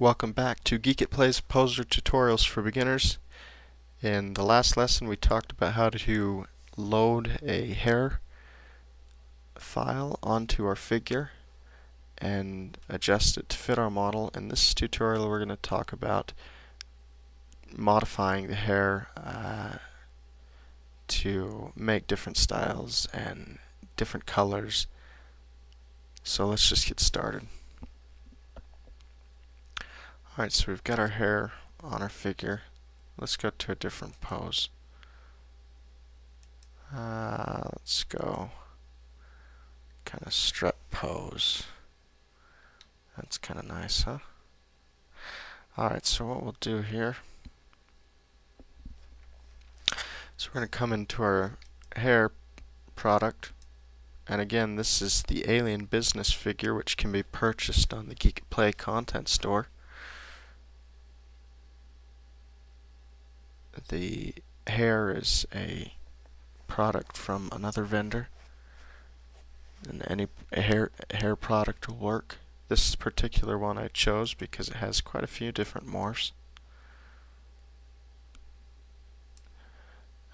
Welcome back to Geekatplay's poser tutorials for beginners. In the last lesson we talked about how to load a hair file onto our figure and adjust it to fit our model. In this tutorial we're going to talk about modifying the hair to make different styles and different colors. So let's just get started. Alright, so we've got our hair on our figure. Let's go to a different pose. Let's go kind of strut pose. That's kind of nice, huh? Alright, so what we'll do here, so we're going to come into our hair product, and again this is the alien business figure, which can be purchased on the Geekatplay content store. The hair is a product from another vendor, and any hair product will work. This particular one I chose because it has quite a few different morphs,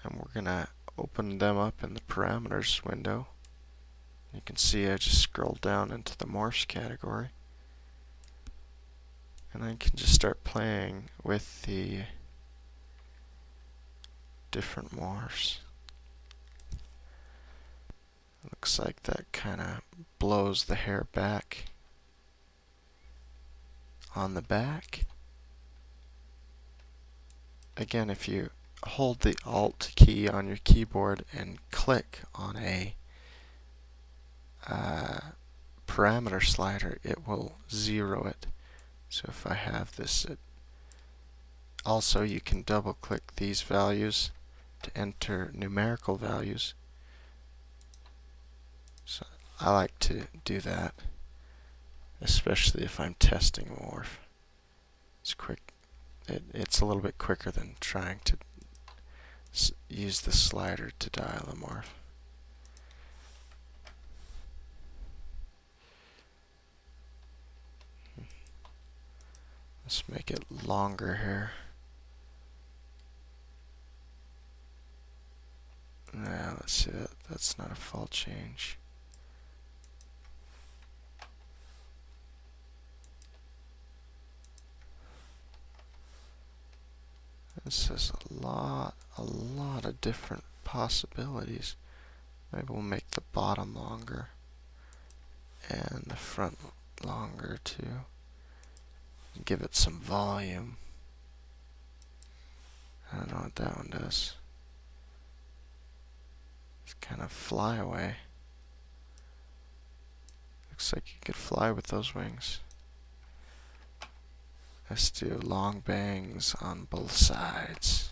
and we're gonna open them up in the parameters window. You can see I just scroll down into the morphs category, and I can just start playing with the different morphs. Looks like that kind of blows the hair back on the back. Again, if you hold the Alt key on your keyboard and click on a parameter slider, it will zero it. So if I have this, also you can double click these values to enter numerical values. So I like to do that, especially if I'm testing a morph. It's quick. It's a little bit quicker than trying to use the slider to dial a morph. Let's make it longer here. Now let's see, that's not a fault change. This has a lot of different possibilities. Maybe we'll make the bottom longer and the front longer too. Give it some volume. I don't know what that one does. It's kind of fly away. Looks like you could fly with those wings. Let's do long bangs on both sides.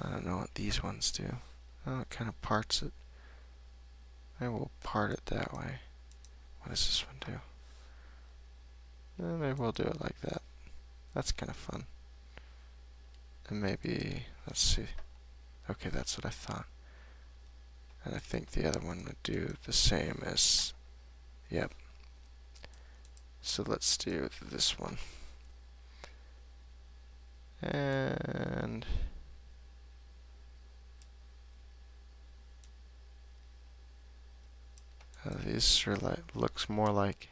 I don't know what these ones do. Oh, it kind of parts it. Maybe we'll part it that way. What does this one do? Maybe we'll do it like that. That's kind of fun. And maybe, let's see. Okay, that's what I thought. And I think the other one would do the same as, yep. So let's do this one. And these sort of looks more like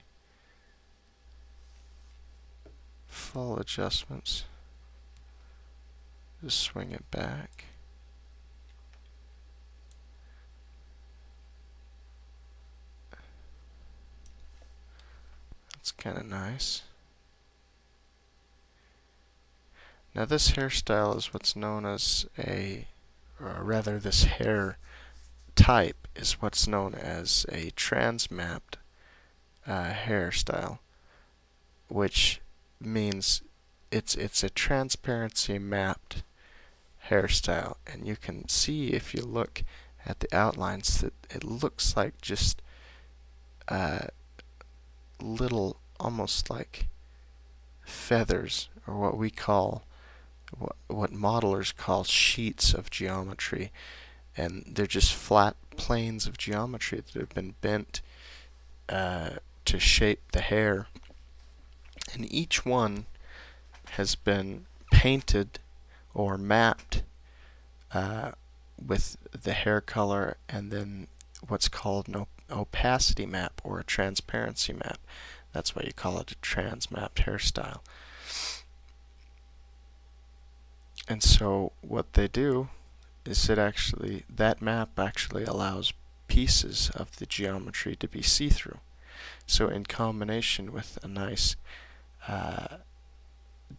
full adjustments. Just swing it back. That's kind of nice. Now this hairstyle is what's known as or rather this hair type is what's known as a transmapped hairstyle, which means it's a transparency mapped hairstyle, and you can see if you look at the outlines that it looks like just little, almost like feathers, or what we call, what modelers call sheets of geometry, and they're just flat planes of geometry that have been bent to shape the hair. And each one has been painted or mapped with the hair color and then what's called an opacity map or a transparency map. That's why you call it a trans-mapped hairstyle. And so what they do is that map actually allows pieces of the geometry to be see-through. So in combination with a nice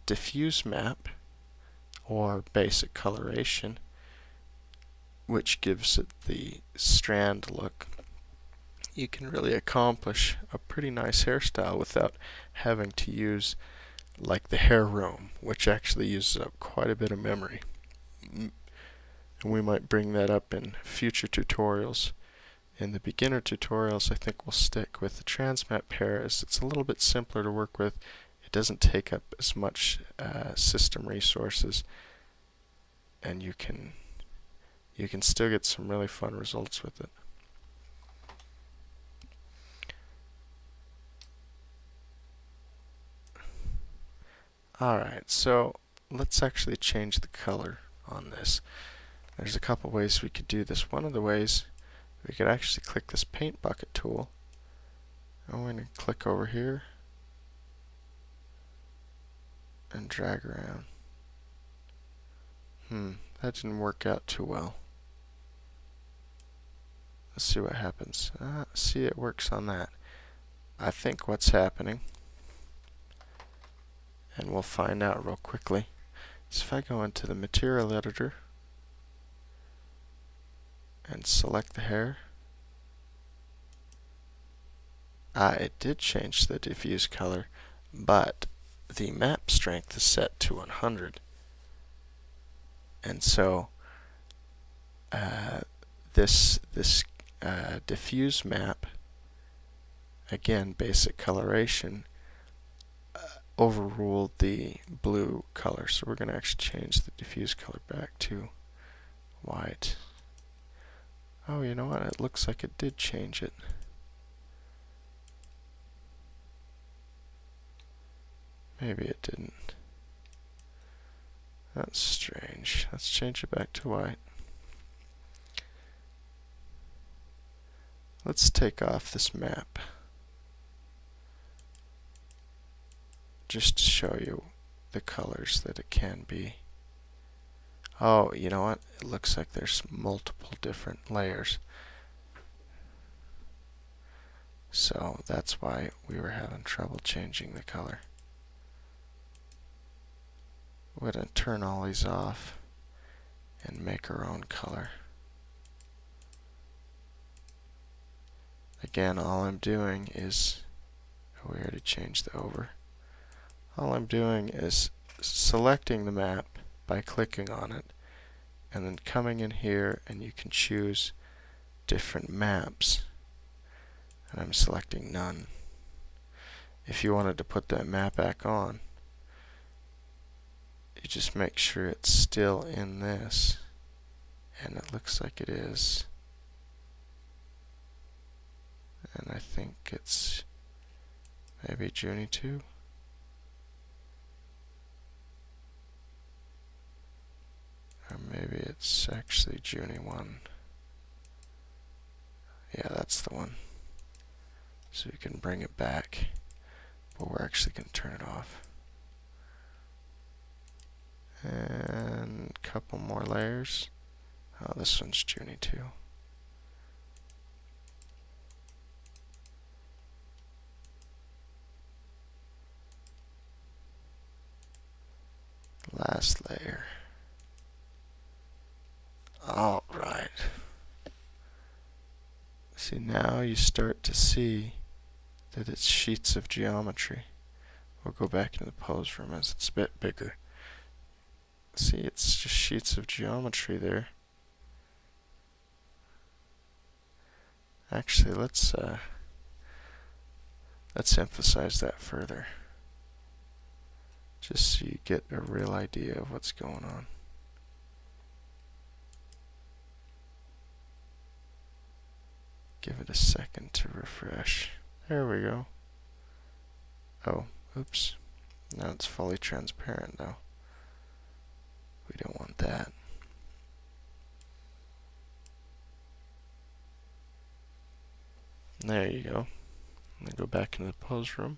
diffuse map or basic coloration, which gives it the strand look, you can really accomplish a pretty nice hairstyle without having to use like the hair room, which actually uses up quite a bit of memory. And we might bring that up in future tutorials. In the beginner tutorials, I think we'll stick with the transmap hair as it's a little bit simpler to work with. It doesn't take up as much system resources, and you can still get some really fun results with it. Alright, so let's actually change the color on this. There's a couple ways we could do this. One of the ways, we could actually click this paint bucket tool, and we're going to click over here and drag around. That didn't work out too well. Let's see what happens. See, it works on that. I think what's happening, and we'll find out real quickly, is if I go into the material editor and select the hair, it did change the diffuse color, but the map strength is set to 100. And so this diffuse map, again basic coloration, overruled the blue color. So we're going to actually change the diffuse color back to white. Oh, you know what? It looks like it did change it. Maybe it didn't. That's strange. Let's change it back to white. Let's take off this map just to show you the colors that it can be. Oh, you know what? It looks like there's multiple different layers. So that's why we were having trouble changing the color. We're going to turn all these off and make our own color. Again, all I'm doing is, we already changed the over. All I'm doing is selecting the map by clicking on it, and then coming in here, and you can choose different maps. And I'm selecting none. If you wanted to put that map back on, you just make sure it's still in this, and it looks like it is. And I think it's maybe Junie 2. Or maybe it's actually Junie 1. Yeah, that's the one. So you can bring it back, but we're actually going to turn it off. And a couple more layers. Oh, this one's Junie 2. Last layer. Alright. See, now you start to see that it's sheets of geometry. We'll go back into the pose room as it's a bit bigger. See, it's just sheets of geometry there. Actually, let's emphasize that further, just so you get a real idea of what's going on. Give it a second to refresh. There we go. Oh, oops. Now it's fully transparent though. We don't want that. There you go. I'm gonna go back into the pose room.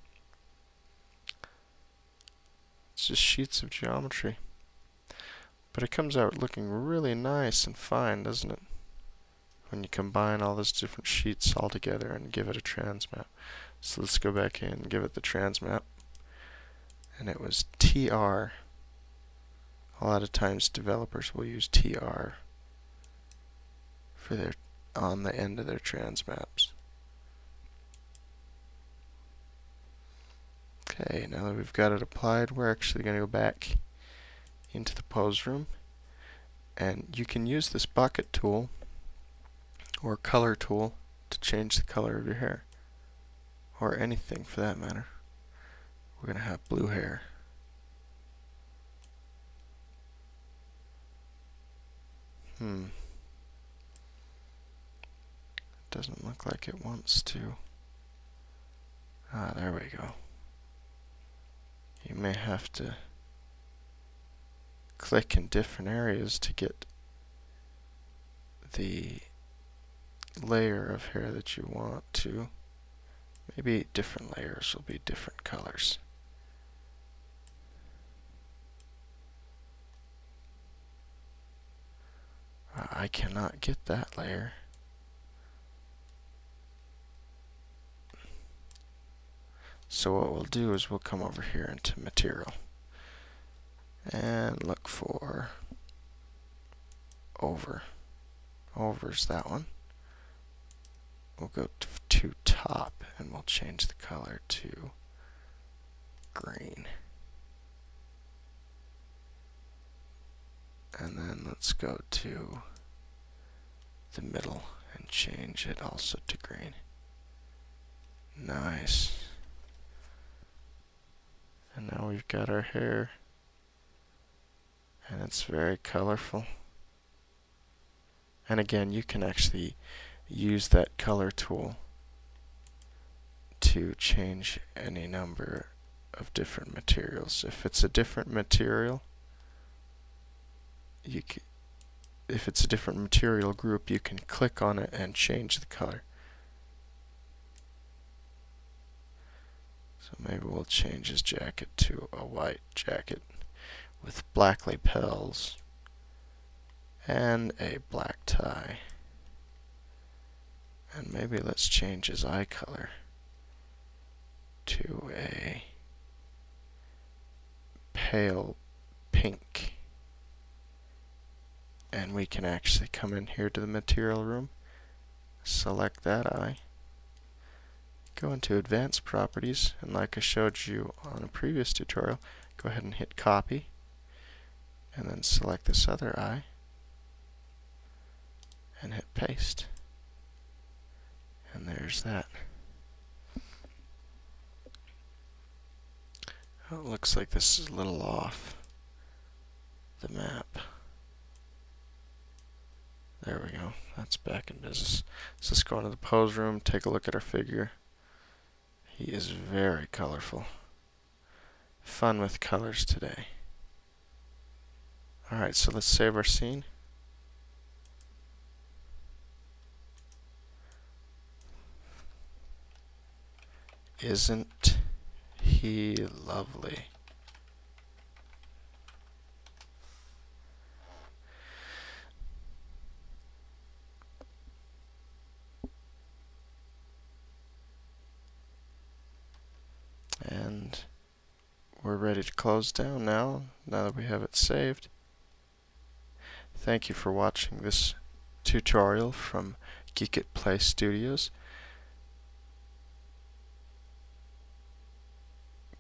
It's just sheets of geometry. But it comes out looking really nice and fine, doesn't it? When you combine all those different sheets all together and give it a transmap. So let's go back in and give it the transmap. And it was TR. A lot of times developers will use TR for their on the end of their transmaps. Okay, now that we've got it applied, we're actually going to go back into the pose room. And you can use this bucket tool or color tool to change the color of your hair. Or anything for that matter. We're going to have blue hair. Doesn't look like it wants to. Ah, there we go. You may have to click in different areas to get the layer of hair that you want to. Maybe different layers will be different colors. I cannot get that layer. So what we'll do is we'll come over here into material and look for over. Over's that one. We'll go to top and we'll change the color to green. And then let's go to the middle and change it also to green. Nice. And now we've got our hair, and it's very colorful. And again, you can actually use that color tool to change any number of different materials. If it's a different material, if it's a different material group, you can click on it and change the color. So maybe we'll change his jacket to a white jacket with black lapels and a black tie. And maybe let's change his eye color to a pale pink. And we can actually come in here to the material room, select that eye, go into advanced properties, and like I showed you on a previous tutorial, go ahead and hit copy, and then select this other eye, and hit paste. And there's that. Oh, it looks like this is a little off the map. There we go. That's back in business. So let's go into the pose room, take a look at our figure. He is very colorful. Fun with colors today. Alright, so let's save our scene. Isn't he lovely? And we're ready to close down now that we have it saved. Thank you for watching this tutorial from Geekatplay Studios.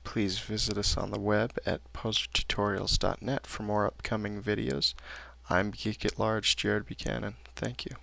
Please visit us on the web at posertutorials.net for more upcoming videos. I'm Geek at Large, Jared Buchanan. Thank you.